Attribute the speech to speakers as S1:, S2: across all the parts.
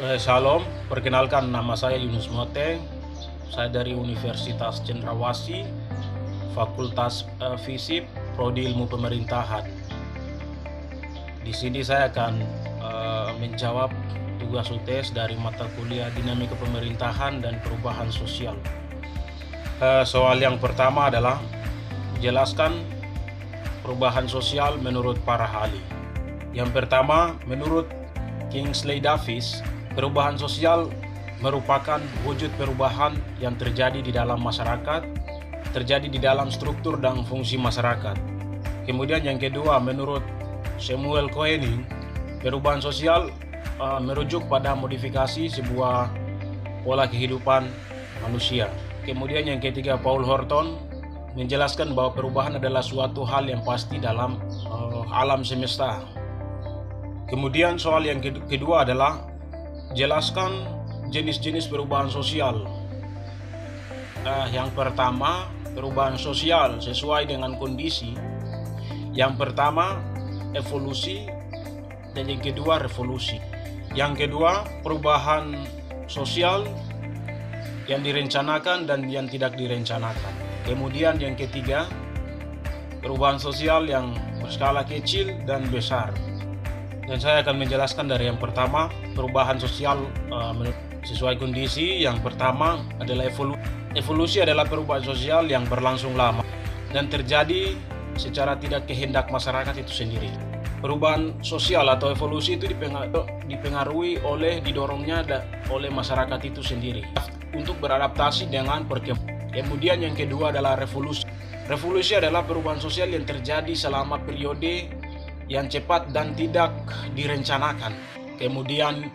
S1: Shalom, perkenalkan nama saya Yunus Mote. Saya dari Universitas Cendrawasih, Fakultas FISIP, Prodi Ilmu Pemerintahan. Di sini saya akan menjawab tugas UTS dari mata kuliah Dinamika Pemerintahan dan Perubahan Sosial. Soal yang pertama adalah jelaskan perubahan sosial menurut para ahli. Yang pertama, menurut Kingsley Davis, perubahan sosial merupakan wujud perubahan yang terjadi di dalam masyarakat, terjadi di dalam struktur dan fungsi masyarakat. Kemudian yang kedua, menurut Samuel Koenig, perubahan sosial merujuk pada modifikasi sebuah pola kehidupan manusia. Kemudian yang ketiga, Paul Horton menjelaskan bahwa perubahan adalah suatu hal yang pasti dalam alam semesta. Kemudian soal yang kedua adalah jelaskan jenis-jenis perubahan sosial. Yang pertama, perubahan sosial sesuai dengan kondisi. Yang pertama, evolusi, dan yang kedua, revolusi. Yang kedua, perubahan sosial yang direncanakan dan yang tidak direncanakan. Kemudian yang ketiga, perubahan sosial yang berskala kecil dan besar. Dan saya akan menjelaskan dari yang pertama, perubahan sosial sesuai kondisi. Yang pertama adalah evolusi. Evolusi adalah perubahan sosial yang berlangsung lama dan terjadi secara tidak kehendak masyarakat itu sendiri. Perubahan sosial atau evolusi itu dipengaruhi didorongnya oleh masyarakat itu sendiri untuk beradaptasi dengan perkembangan. Kemudian yang kedua adalah revolusi. Revolusi adalah perubahan sosial yang terjadi selama periode yang cepat dan tidak direncanakan. Kemudian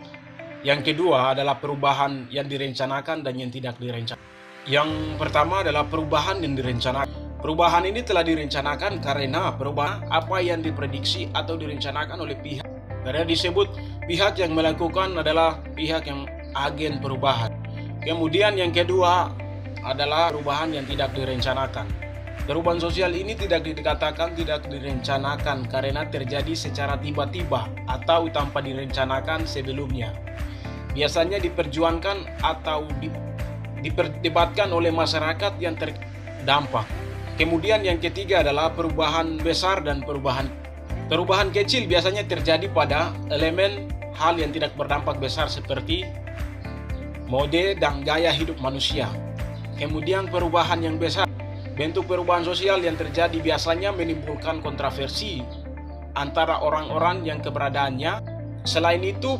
S1: yang kedua adalah perubahan yang direncanakan dan yang tidak direncanakan. Yang pertama adalah perubahan yang direncanakan. Perubahan ini telah direncanakan karena perubahan apa yang diprediksi atau direncanakan oleh pihak. Karena disebut pihak yang melakukan adalah pihak yang agen perubahan. Kemudian yang kedua adalah perubahan yang tidak direncanakan. Perubahan sosial ini tidak dikatakan tidak direncanakan karena terjadi secara tiba-tiba atau tanpa direncanakan sebelumnya. Biasanya diperjuangkan atau diperdebatkan oleh masyarakat yang terdampak. Kemudian yang ketiga adalah perubahan besar dan perubahan kecil biasanya terjadi pada elemen hal yang tidak berdampak besar seperti mode dan gaya hidup manusia. Kemudian perubahan yang besar. Bentuk perubahan sosial yang terjadi biasanya menimbulkan kontroversi antara orang-orang yang keberadaannya. Selain itu,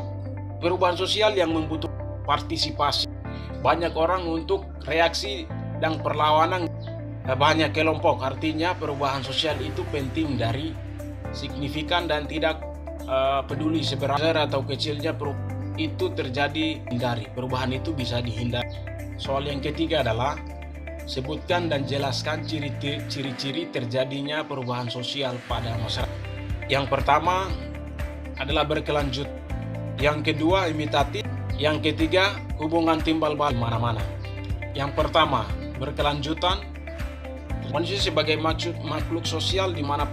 S1: perubahan sosial yang membutuhkan partisipasi banyak orang untuk reaksi dan perlawanan banyak kelompok. Artinya perubahan sosial itu penting dari signifikan dan tidak peduli seberapa atau kecilnya itu terjadi, hindari. Perubahan itu bisa dihindari. Soal yang ketiga adalah sebutkan dan jelaskan ciri-ciri terjadinya perubahan sosial pada masyarakat. Yang pertama adalah berkelanjut. Yang kedua imitatif. Yang ketiga hubungan timbal balik mana-mana. Yang pertama berkelanjutan. Manusia sebagai makhluk sosial di mana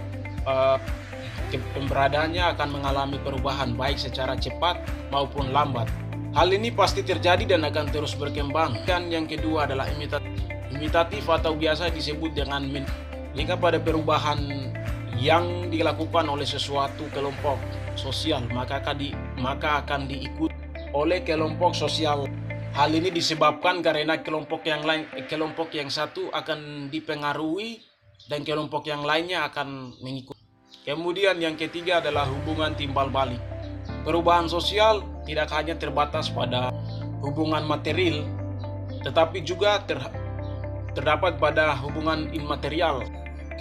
S1: pemberadaannya akan mengalami perubahan baik secara cepat maupun lambat. Hal ini pasti terjadi dan akan terus berkembang. Dan yang kedua adalah imitatif atau biasa disebut dengan jika pada perubahan yang dilakukan oleh sesuatu kelompok sosial maka akan diikuti oleh kelompok sosial. Hal ini disebabkan karena kelompok yang satu akan dipengaruhi dan kelompok yang lainnya akan mengikuti. Kemudian yang ketiga adalah hubungan timbal balik. Perubahan sosial tidak hanya terbatas pada hubungan material, tetapi juga terdapat pada hubungan immaterial.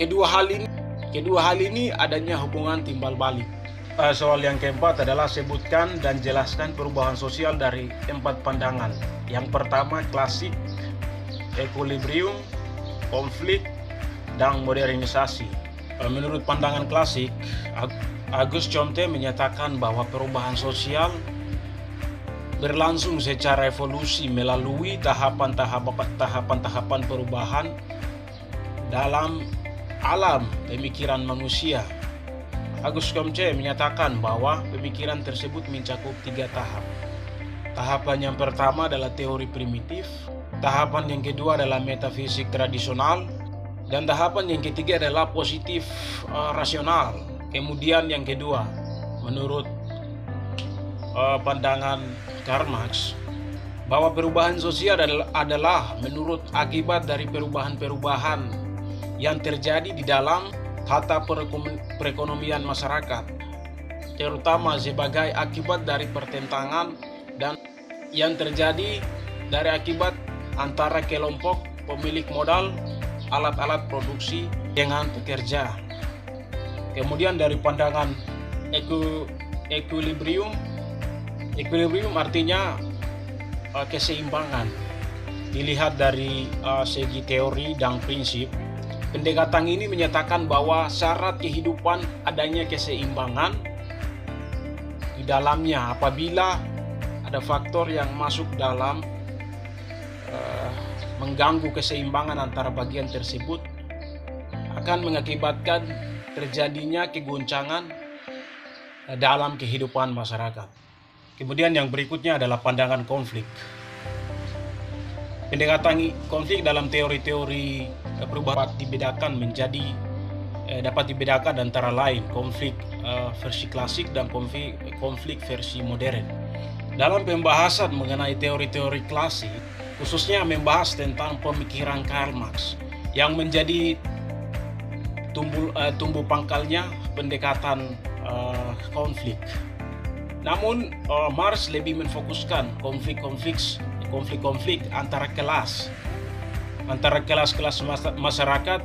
S1: Kedua hal ini adanya hubungan timbal balik. Soal yang keempat adalah sebutkan dan jelaskan perubahan sosial dari 4 pandangan. Yang pertama klasik, equilibrium, konflik, dan modernisasi. Menurut pandangan klasik, Auguste Comte menyatakan bahwa perubahan sosial berlangsung secara evolusi melalui tahapan perubahan dalam alam pemikiran manusia. Auguste Comte menyatakan bahwa pemikiran tersebut mencakup 3 tahap. Tahapan yang pertama adalah teori primitif, tahapan yang kedua adalah metafisik tradisional, dan tahapan yang ketiga adalah positif rasional. Kemudian yang kedua, menurut pandangan Karl Marx, bahwa perubahan sosial adalah menurut akibat dari perubahan-perubahan yang terjadi di dalam tata perekonomian masyarakat, terutama sebagai akibat dari pertentangan dan yang terjadi dari akibat antara kelompok pemilik modal, alat-alat produksi dengan pekerja. Kemudian dari pandangan equilibrium artinya keseimbangan. Dilihat dari segi teori dan prinsip, pendekatan ini menyatakan bahwa syarat kehidupan adanya keseimbangan di dalamnya. Apabila ada faktor yang masuk dalam mengganggu keseimbangan antara bagian tersebut, akan mengakibatkan terjadinya kegoncangan dalam kehidupan masyarakat. Kemudian yang berikutnya adalah pandangan konflik. Pendekatan konflik dalam teori-teori perubahan dapat dibedakan antara lain konflik versi klasik dan konflik versi modern. Dalam pembahasan mengenai teori-teori klasik, khususnya membahas tentang pemikiran Karl Marx yang menjadi tumbuh pangkalnya pendekatan konflik. Namun Marx lebih memfokuskan konflik antara kelas-kelas masyarakat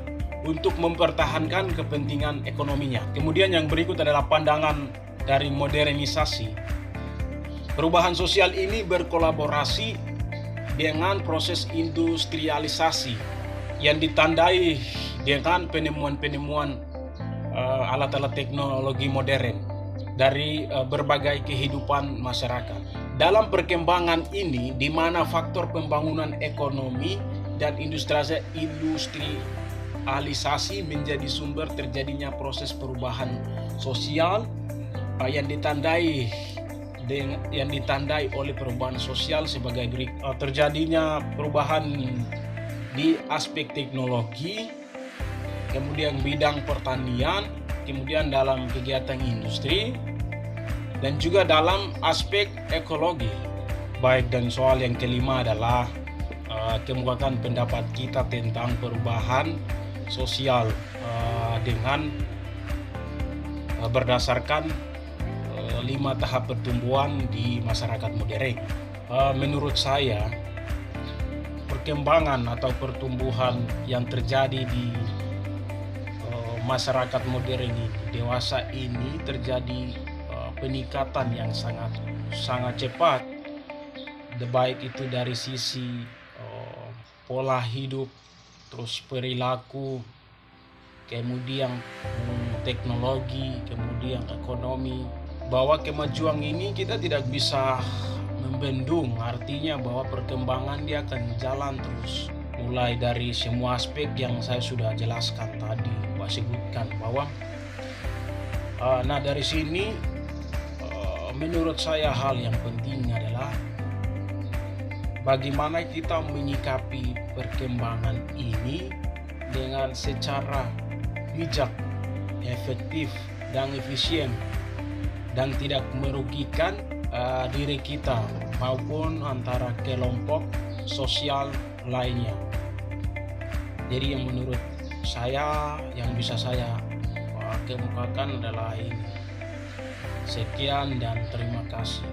S1: untuk mempertahankan kepentingan ekonominya. Kemudian yang berikut adalah pandangan dari modernisasi. Perubahan sosial ini berkolaborasi dengan proses industrialisasi yang ditandai dengan penemuan-penemuan alat-alat teknologi modern dari berbagai kehidupan masyarakat. Dalam perkembangan ini, di mana faktor pembangunan ekonomi dan industrialisasi menjadi sumber terjadinya proses perubahan sosial yang ditandai oleh perubahan sosial sebagai berikut. Terjadinya perubahan di aspek teknologi, kemudian bidang pertanian, kemudian dalam kegiatan industri, dan juga dalam aspek ekologi. Baik, dan soal yang kelima adalah kemukakan pendapat kita tentang perubahan sosial dengan berdasarkan 5 tahap pertumbuhan di masyarakat modern. Menurut saya, perkembangan atau pertumbuhan yang terjadi di masyarakat modern ini, dewasa ini, terjadi peningkatan yang sangat cepat, baik itu dari sisi pola hidup, terus perilaku, kemudian teknologi, kemudian ekonomi. Bahwa kemajuan ini kita tidak bisa membendung, artinya bahwa perkembangan dia akan jalan terus, mulai dari semua aspek yang saya sudah jelaskan tadi, sebutkan bahwa dari sini menurut saya hal yang penting adalah bagaimana kita menyikapi perkembangan ini dengan secara bijak, efektif, dan efisien, dan tidak merugikan diri kita maupun antara kelompok sosial lainnya. Jadi yang menurut saya, yang bisa saya kemukakan adalah ini. Sekian dan terima kasih.